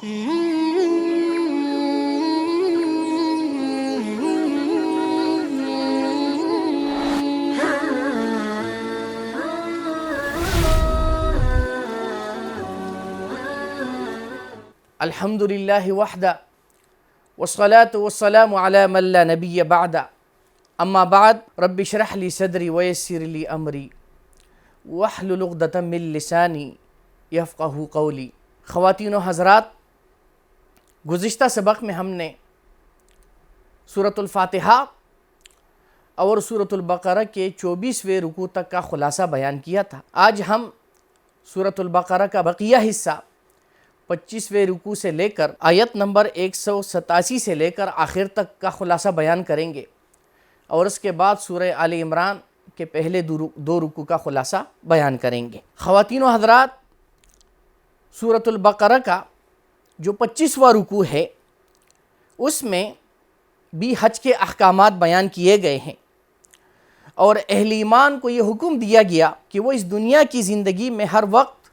الحمد للہ وحدہ والصلاة والسلام علی من لا نبی بعدہ اما بعد رب اشرح لی صدری ویسر لی امری واحلل عقدۃ من لسانی یفقہوا قولی۔ خواتین و حضرات، گزشتہ سبق میں ہم نے سورۃ الفاتحہ اور سورۃ البقرہ کے 24ویں رکوع تک کا خلاصہ بیان کیا تھا۔ آج ہم سورۃ البقرہ کا بقیہ حصہ 25ویں رکوع سے لے کر آیت نمبر 187 سے لے کر آخر تک کا خلاصہ بیان کریں گے، اور اس کے بعد سورہ آل عمران کے پہلے دو رکوع کا خلاصہ بیان کریں گے۔ خواتین و حضرات، سورۃ البقرہ کا جو 25واں رکوع ہے اس میں بھی حج کے احکامات بیان کیے گئے ہیں، اور اہل ایمان کو یہ حکم دیا گیا کہ وہ اس دنیا کی زندگی میں ہر وقت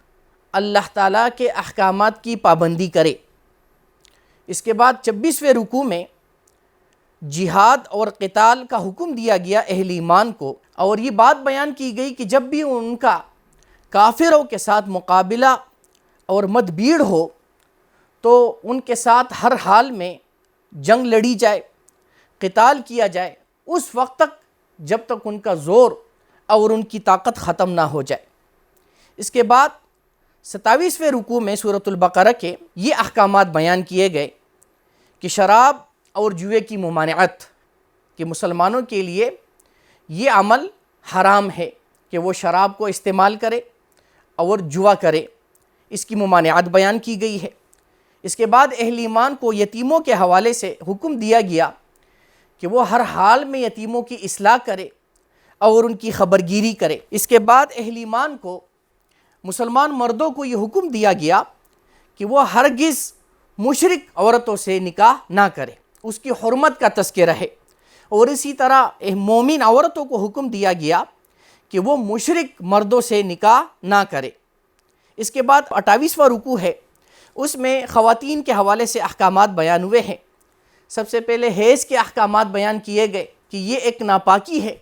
اللہ تعالیٰ کے احکامات کی پابندی کرے۔ اس کے بعد 26ویں رکوع میں جہاد اور قتال کا حکم دیا گیا اہل ایمان کو، اور یہ بات بیان کی گئی کہ جب بھی ان کا کافروں کے ساتھ مقابلہ اور مدبھیڑ ہو تو ان کے ساتھ ہر حال میں جنگ لڑی جائے، قتال کیا جائے، اس وقت تک جب تک ان کا زور اور ان کی طاقت ختم نہ ہو جائے۔ اس کے بعد 27ویں رکوع میں سورۃ البقرہ کے یہ احکامات بیان کیے گئے کہ شراب اور جوئے کی ممانعت، کہ مسلمانوں کے لیے یہ عمل حرام ہے کہ وہ شراب کو استعمال کرے اور جوا کرے، اس کی ممانعت بیان کی گئی ہے۔ اس کے بعد اہل ایمان کو یتیموں کے حوالے سے حکم دیا گیا کہ وہ ہر حال میں یتیموں کی اصلاح کرے اور ان کی خبرگیری کرے۔ اس کے بعد اہل ایمان کو، مسلمان مردوں کو یہ حکم دیا گیا کہ وہ ہرگز مشرک عورتوں سے نکاح نہ کرے، اس کی حرمت کا تذکرہ ہے، اور اسی طرح مومن عورتوں کو حکم دیا گیا کہ وہ مشرک مردوں سے نکاح نہ کرے۔ اس کے بعد 28واں رکوع ہے، اس میں خواتین کے حوالے سے احکامات بیان ہوئے ہیں۔ سب سے پہلے حیض کے احکامات بیان کیے گئے کہ یہ ایک ناپاکی ہے،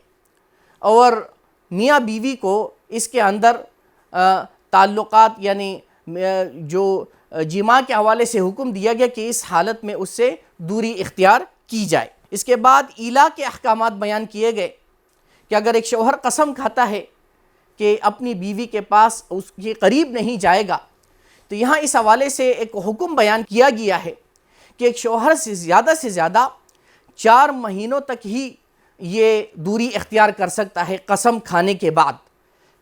اور میاں بیوی کو اس کے اندر تعلقات یعنی جو جماع کے حوالے سے حکم دیا گیا کہ اس حالت میں اس سے دوری اختیار کی جائے۔ اس کے بعد ایلا کے احکامات بیان کیے گئے کہ اگر ایک شوہر قسم کھاتا ہے کہ اپنی بیوی کے پاس اس کے قریب نہیں جائے گا، تو یہاں اس حوالے سے ایک حکم بیان کیا گیا ہے کہ ایک شوہر سے زیادہ 4 مہینوں تک ہی یہ دوری اختیار کر سکتا ہے قسم کھانے کے بعد۔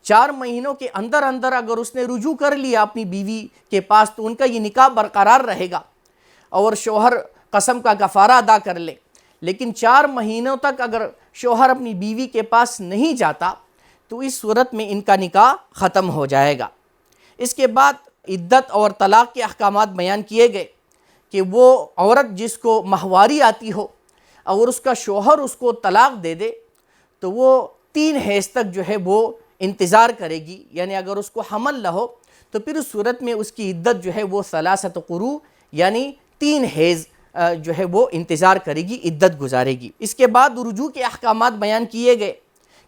4 مہینوں کے اندر اگر اس نے رجوع کر لیا اپنی بیوی کے پاس تو ان کا یہ نکاح برقرار رہے گا، اور شوہر قسم کا کفارہ ادا کر لے۔ لیکن 4 مہینوں تک اگر شوہر اپنی بیوی کے پاس نہیں جاتا تو اس صورت میں ان کا نکاح ختم ہو جائے گا۔ اس کے بعد عدت اور طلاق کے احکامات بیان کیے گئے کہ وہ عورت جس کو ماہواری آتی ہو اور اس کا شوہر اس کو طلاق دے دے تو وہ 3 حیض تک جو ہے وہ انتظار کرے گی، یعنی اگر اس کو حمل نہ ہو تو پھر اس صورت میں اس کی عدت جو ہے وہ 3 قروء یعنی 3 حیض جو ہے وہ انتظار کرے گی، عدت گزارے گی۔ اس کے بعد رجوع کے احکامات بیان کیے گئے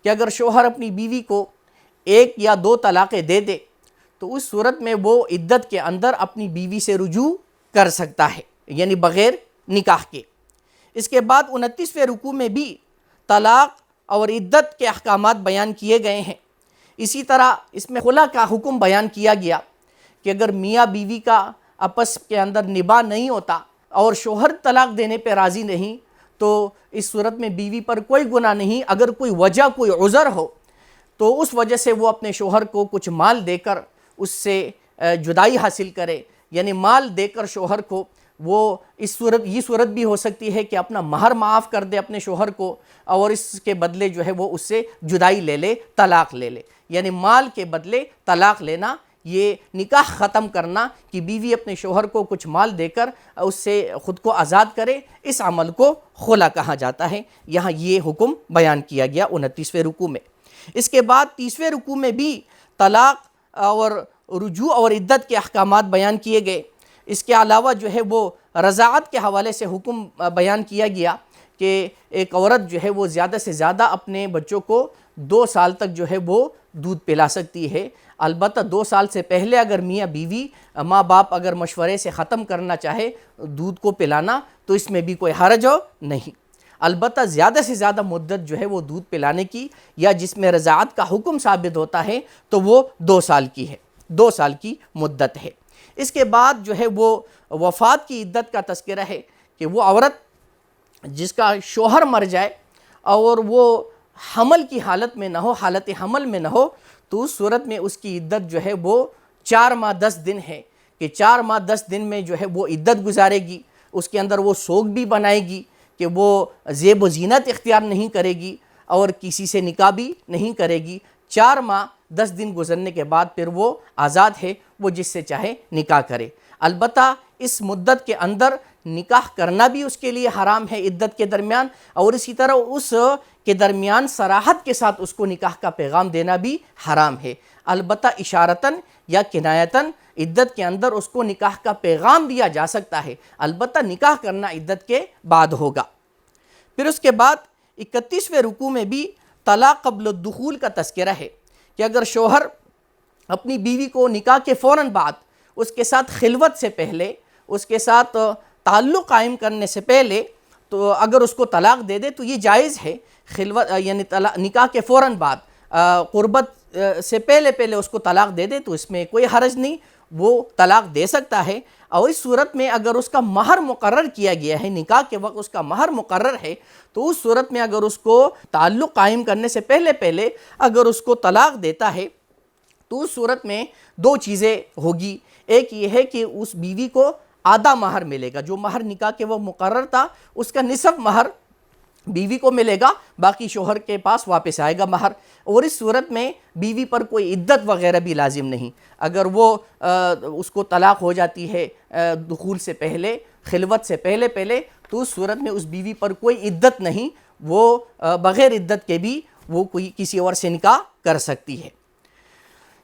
کہ اگر شوہر اپنی بیوی کو 1 یا 2 طلاقیں دے دے تو اس صورت میں وہ عدت کے اندر اپنی بیوی سے رجوع کر سکتا ہے، یعنی بغیر نکاح کے۔ اس کے بعد 29ویں رکوع میں بھی طلاق اور عدت کے احکامات بیان کیے گئے ہیں۔ اسی طرح اس میں خلا کا حکم بیان کیا گیا کہ اگر میاں بیوی کا آپس کے اندر نباہ نہیں ہوتا اور شوہر طلاق دینے پہ راضی نہیں تو اس صورت میں بیوی پر کوئی گناہ نہیں، اگر کوئی وجہ کوئی عذر ہو تو اس وجہ سے وہ اپنے شوہر کو کچھ مال دے کر اس سے جدائی حاصل کرے، یعنی مال دے کر شوہر کو وہ یہ صورت بھی ہو سکتی ہے کہ اپنا مہر معاف کر دے اپنے شوہر کو، اور اس کے بدلے جو ہے وہ اس سے جدائی لے لے، طلاق لے لے، یعنی مال کے بدلے طلاق لینا، یہ نکاح ختم کرنا کہ بیوی اپنے شوہر کو کچھ مال دے کر اس سے خود کو آزاد کرے، اس عمل کو خلا کہا جاتا ہے۔ یہاں یہ حکم بیان کیا گیا 29ویں رکوع میں۔ اس کے بعد 30ویں رکوع میں بھی طلاق اور رجوع اور عدت کے احکامات بیان کیے گئے اس کے علاوہ جو ہے وہ رضاعت کے حوالے سے حکم بیان کیا گیا کہ ایک عورت جو ہے وہ زیادہ سے زیادہ اپنے بچوں کو 2 سال تک جو ہے وہ دودھ پلا سکتی ہے۔ البتہ 2 سال سے پہلے اگر میاں بیوی ماں باپ اگر مشورے سے ختم کرنا چاہے دودھ کو پلانا تو اس میں بھی کوئی حرج ہو نہیں۔ البتہ زیادہ سے زیادہ مدت جو ہے وہ دودھ پلانے کی یا جس میں رضاعت کا حکم ثابت ہوتا ہے تو وہ 2 سال کی ہے، 2 سال کی مدت ہے۔ اس کے بعد جو ہے وہ وفات کی عدت کا تذکرہ ہے کہ وہ عورت جس کا شوہر مر جائے اور وہ حمل کی حالت میں نہ ہو، حالت حمل میں نہ ہو، تو اس صورت میں اس کی عدت جو ہے وہ 4 ماہ 10 دن ہے کہ 4 ماہ 10 دن میں جو ہے وہ عدت گزارے گی۔ اس کے اندر وہ سوگ بھی بنائے گی کہ وہ زیب و زینت اختیار نہیں کرے گی اور کسی سے نکاح بھی نہیں کرے گی۔ 4 ماہ 10 دن گزرنے کے بعد پھر وہ آزاد ہے، وہ جس سے چاہے نکاح کرے۔ البتہ اس مدت کے اندر نکاح کرنا بھی اس کے لیے حرام ہے عدت کے درمیان، اور اسی طرح اس کے درمیان صراحت کے ساتھ اس کو نکاح کا پیغام دینا بھی حرام ہے۔ البتہ اشارتاً یا کنایتاً عدت کے اندر اس کو نکاح کا پیغام دیا جا سکتا ہے، البتہ نکاح کرنا عدت کے بعد ہوگا۔ پھر اس کے بعد 31ویں رکوع میں بھی طلاق قبل الدخول کا تذکرہ ہے کہ اگر شوہر اپنی بیوی کو نکاح کے فوراً بعد اس کے ساتھ خلوت سے پہلے، اس کے ساتھ تعلق قائم کرنے سے پہلے تو اگر اس کو طلاق دے دے تو یہ جائز ہے۔ خلوت یعنی نکاح کے فوراً بعد قربت سے پہلے اس کو طلاق دے دے تو اس میں کوئی حرج نہیں، وہ طلاق دے سکتا ہے۔ اور اس صورت میں اگر اس کا مہر مقرر کیا گیا ہے، نکاح کے وقت اس کا مہر مقرر ہے، تو اس صورت میں اگر اس کو تعلق قائم کرنے سے پہلے اگر اس کو طلاق دیتا ہے تو اس صورت میں 2 چیزیں ہوگی۔ ایک یہ ہے کہ اس بیوی کو آدھا مہر ملے گا، جو مہر نکاح کے وہ مقرر تھا اس کا نصف مہر بیوی کو ملے گا، باقی شوہر کے پاس واپس آئے گا مہر۔ اور اس صورت میں بیوی پر کوئی عدت وغیرہ بھی لازم نہیں۔ اگر وہ اس کو طلاق ہو جاتی ہے دخول سے پہلے، خلوت سے پہلے تو اس صورت میں اس بیوی پر کوئی عدت نہیں، وہ بغیر عدت کے بھی وہ کوئی کسی اور سے نکاح کر سکتی ہے۔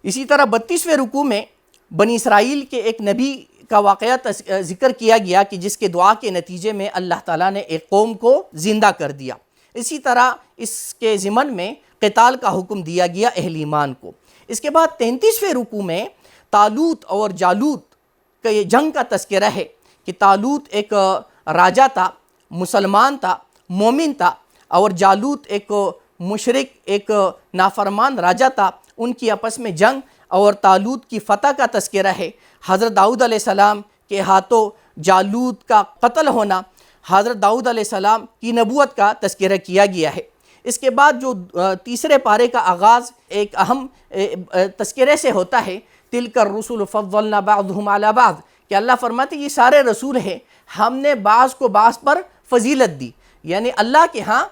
اسی طرح 32ویں رکوع میں بنی اسرائیل کے ایک نبی کا واقعہ ذکر کیا گیا کہ جس کے دعا کے نتیجے میں اللہ تعالیٰ نے ایک قوم کو زندہ کر دیا۔ اسی طرح اس کے ضمن میں قتال کا حکم دیا گیا اہل ایمان کو۔ اس کے بعد 33ویں رکوع میں طالوت اور جالوت کا یہ جنگ کا تذکرہ ہے کہ طالوت ایک راجہ تھا، مسلمان تھا، مومن تھا، اور جالوت ایک مشرک، ایک نافرمان راجہ تھا۔ ان کی آپس میں جنگ اور طالوت کی فتح کا تذکرہ ہے۔ حضرت داؤد علیہ السلام کے ہاتھوں جالوت کا قتل ہونا، حضرت داؤد علیہ السلام کی نبوت کا تذکرہ کیا گیا ہے۔ اس کے بعد جو تیسرے پارے کا آغاز ایک اہم تذکرے سے ہوتا ہے، تِلْكَ الرُّسُلُ فَضَّلْنَا بَعْضُهُمْ عَلَى بَعْضٍ، کہ اللہ فرماتے ہیں یہ سارے رسول ہیں، ہم نے بعض کو بعض پر فضیلت دی۔ یعنی اللہ کے ہاں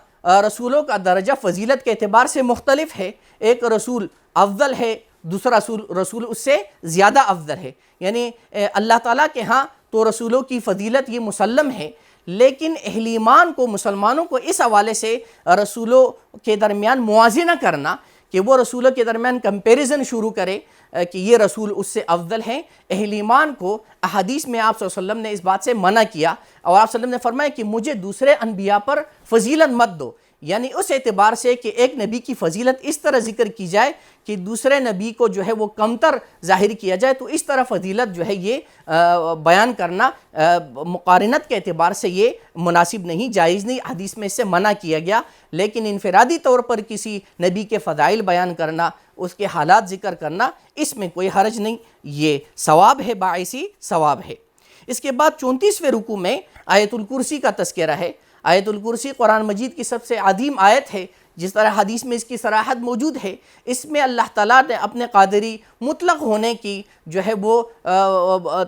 رسولوں کا درجہ فضیلت کے اعتبار سے مختلف ہے۔ ایک رسول افضل ہے، دوسرا رسول اس سے زیادہ افضل ہے۔ یعنی اللہ تعالیٰ کے ہاں تو رسولوں کی فضیلت یہ مسلم ہے، لیکن اہل ایمان کو، مسلمانوں کو اس حوالے سے رسولوں کے درمیان موازنہ کرنا کہ وہ رسولوں کے درمیان کمپیریزن شروع کرے کہ یہ رسول اس سے افضل ہیں، اہل ایمان کو احادیث میں آپ صلی اللہ علیہ وسلم نے اس بات سے منع کیا، اور آپ صلی اللہ علیہ وسلم نے فرمایا کہ مجھے دوسرے انبیاء پر فضیلت مت دو۔ یعنی اس اعتبار سے کہ ایک نبی کی فضیلت اس طرح ذکر کی جائے کہ دوسرے نبی کو جو ہے وہ کمتر ظاہر کیا جائے، تو اس طرح فضیلت جو ہے یہ بیان کرنا مقارنت کے اعتبار سے یہ مناسب نہیں، جائز نہیں، حدیث میں اس سے منع کیا گیا۔ لیکن انفرادی طور پر کسی نبی کے فضائل بیان کرنا، اس کے حالات ذکر کرنا، اس میں کوئی حرج نہیں، یہ ثواب ہے، باعثی ثواب ہے۔ اس کے بعد 34ویں رکوع میں آیت الکرسی کا تذکرہ ہے۔ آیت الکرسی قرآن مجید کی سب سے عظیم آیت ہے، جس طرح حدیث میں اس کی صراحت موجود ہے۔ اس میں اللہ تعالیٰ نے اپنے قادری مطلق ہونے کی جو ہے وہ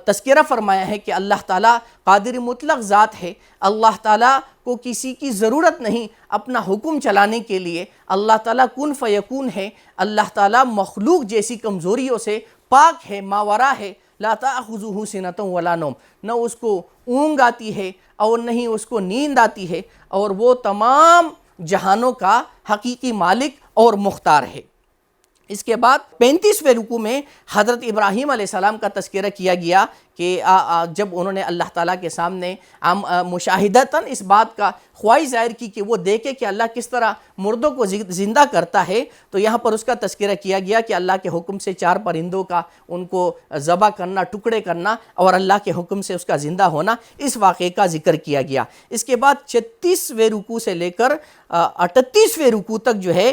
تذکرہ فرمایا ہے کہ اللہ تعالیٰ قادر مطلق ذات ہے، اللہ تعالیٰ کو کسی کی ضرورت نہیں اپنا حکم چلانے کے لیے، اللہ تعالیٰ کن فیکون ہے، اللہ تعالیٰ مخلوق جیسی کمزوریوں سے پاک ہے، ماورا ہے، لا تأخذہ سنۃ ولا نوم، نہ اس کو اونگ آتی ہے اور نہ ہی اس کو نیند آتی ہے، اور وہ تمام جہانوں کا حقیقی مالک اور مختار ہے۔ اس کے بعد 35ویں رکوع میں حضرت ابراہیم علیہ السلام کا تذکرہ کیا گیا کہ جب انہوں نے اللہ تعالیٰ کے سامنے مشاہدتاً اس بات کا خواہش ظاہر کی کہ وہ دیکھے کہ اللہ کس طرح مردوں کو زندہ کرتا ہے، تو یہاں پر اس کا تذکرہ کیا گیا کہ اللہ کے حکم سے 4 پرندوں کا ان کو ذبح کرنا، ٹکڑے کرنا اور اللہ کے حکم سے اس کا زندہ ہونا، اس واقعے کا ذکر کیا گیا۔ اس کے بعد 36ویں رکوع سے لے کر 38ویں رکوع تک جو ہے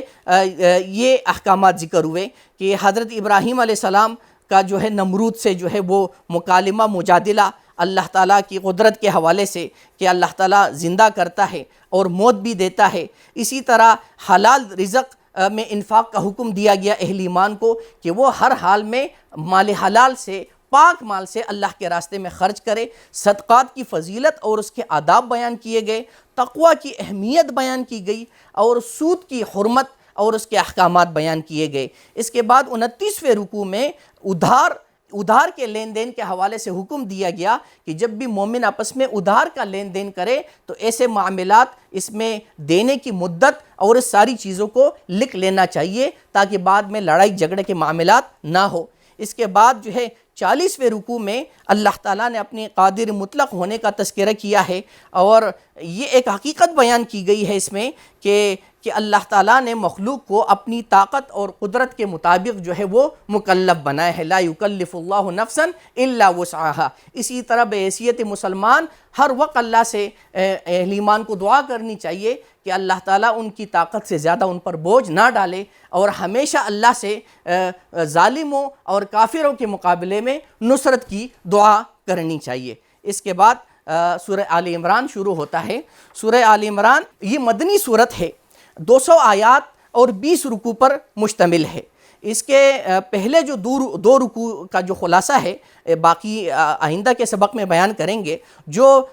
یہ احکامات ذکر ہوئے کہ حضرت ابراہیم علیہ السلام کا جو ہے نمرود سے جو ہے وہ مکالمہ، مجادلہ اللہ تعالیٰ کی قدرت کے حوالے سے کہ اللہ تعالیٰ زندہ کرتا ہے اور موت بھی دیتا ہے۔ اسی طرح حلال رزق میں انفاق کا حکم دیا گیا اہل ایمان کو کہ وہ ہر حال میں مال حلال سے، پاک مال سے اللہ کے راستے میں خرچ کرے۔ صدقات کی فضیلت اور اس کے آداب بیان کیے گئے، تقوی کی اہمیت بیان کی گئی اور سود کی حرمت اور اس کے احکامات بیان کیے گئے۔ اس کے بعد 29ویں رکوع میں ادھار کے لین دین کے حوالے سے حکم دیا گیا کہ جب بھی مومن آپس میں ادھار کا لین دین کرے تو ایسے معاملات، اس میں دینے کی مدت اور اس ساری چیزوں کو لکھ لینا چاہیے تاکہ بعد میں لڑائی جھگڑے کے معاملات نہ ہو۔ اس کے بعد جو ہے 40ویں رکوع میں اللہ تعالیٰ نے اپنی قادر مطلق ہونے کا تذکرہ کیا ہے اور یہ ایک حقیقت بیان کی گئی ہے اس میں کہ اللہ تعالیٰ نے مخلوق کو اپنی طاقت اور قدرت کے مطابق جو ہے وہ مکلف بنایا ہے، لا یکلف اللہ نفسا الا وسعها۔ اسی طرح بحیثیت مسلمان ہر وقت اللہ سے اہل ایمان کو دعا کرنی چاہیے کہ اللہ تعالیٰ ان کی طاقت سے زیادہ ان پر بوجھ نہ ڈالے اور ہمیشہ اللہ سے ظالموں اور کافروں کے مقابلے میں نصرت کی دعا کرنی چاہیے۔ اس کے بعد سورہ آل عمران شروع ہوتا ہے۔ سورہ آل عمران یہ مدنی سورت ہے، 200 آیات اور 20 رکوع پر مشتمل ہے۔ اس کے پہلے جو 2 رکوع کا جو خلاصہ ہے باقی آئندہ کے سبق میں بیان کریں گے۔ جو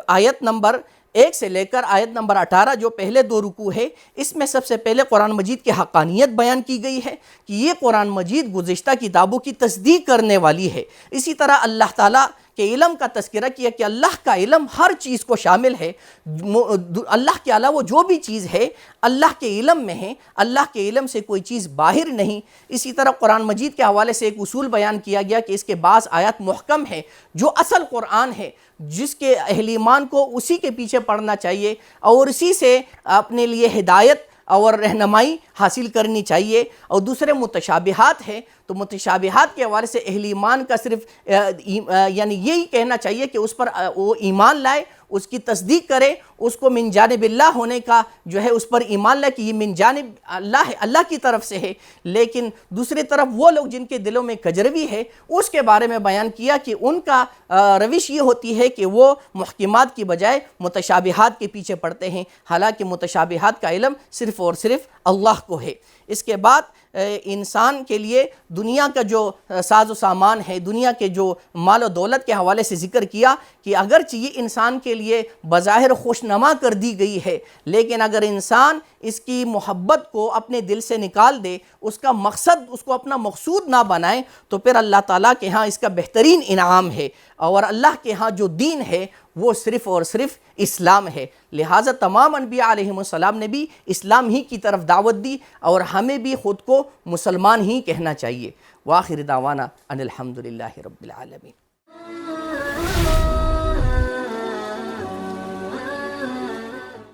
آیت نمبر 1 سے لے کر آیت نمبر 18 جو پہلے 2 رکوع ہے، اس میں سب سے پہلے قرآن مجید کی حقانیت بیان کی گئی ہے کہ یہ قرآن مجید گزشتہ کتابوں کی تصدیق کرنے والی ہے۔ اسی طرح اللہ تعالیٰ کے علم کا تذکرہ کیا کہ اللہ کا علم ہر چیز کو شامل ہے، اللہ کے علاوہ جو بھی چیز ہے اللہ کے علم میں ہے، اللہ کے علم سے کوئی چیز باہر نہیں۔ اسی طرح قرآن مجید کے حوالے سے ایک اصول بیان کیا گیا کہ اس کے بعض آیات محکم ہے، جو اصل قرآن ہے، جس کے اہل ایمان کو اسی کے پیچھے پڑھنا چاہیے اور اسی سے اپنے لیے ہدایت اور رہنمائی حاصل کرنی چاہیے۔ اور دوسرے متشابہات ہیں، تو متشابہات کے حوالے سے اہل ایمان کا صرف یعنی یہی کہنا چاہیے کہ اس پر وہ ایمان لائے، اس کی تصدیق کرے، اس کو من جانب اللہ ہونے کا جو ہے اس پر ایمان لائے کہ یہ من جانب اللہ ہے، اللہ کی طرف سے ہے۔ لیکن دوسری طرف وہ لوگ جن کے دلوں میں کجروی ہے، اس کے بارے میں بیان کیا کہ ان کا روش یہ ہوتی ہے کہ وہ محکمات کی بجائے متشابہات کے پیچھے پڑتے ہیں، حالانکہ متشابہات کا علم صرف اور صرف اللہ کو ہے۔ اس کے بعد انسان کے لیے دنیا کا جو ساز و سامان ہے، دنیا کے جو مال و دولت کے حوالے سے ذکر کیا کہ اگرچہ یہ انسان کے لیے بظاہر خوشنما کر دی گئی ہے، لیکن اگر انسان اس کی محبت کو اپنے دل سے نکال دے، اس کا مقصد، اس کو اپنا مقصود نہ بنائے، تو پھر اللہ تعالیٰ کے ہاں اس کا بہترین انعام ہے اور اللہ کے ہاں جو دین ہے وہ صرف اور صرف اسلام ہے۔ لہٰذا تمام انبیاء علیہم السلام نے بھی اسلام ہی کی طرف دعوت دی اور ہمیں بھی خود کو مسلمان ہی کہنا چاہیے۔ وآخر دعوانا ان الحمدللہ رب العالمین۔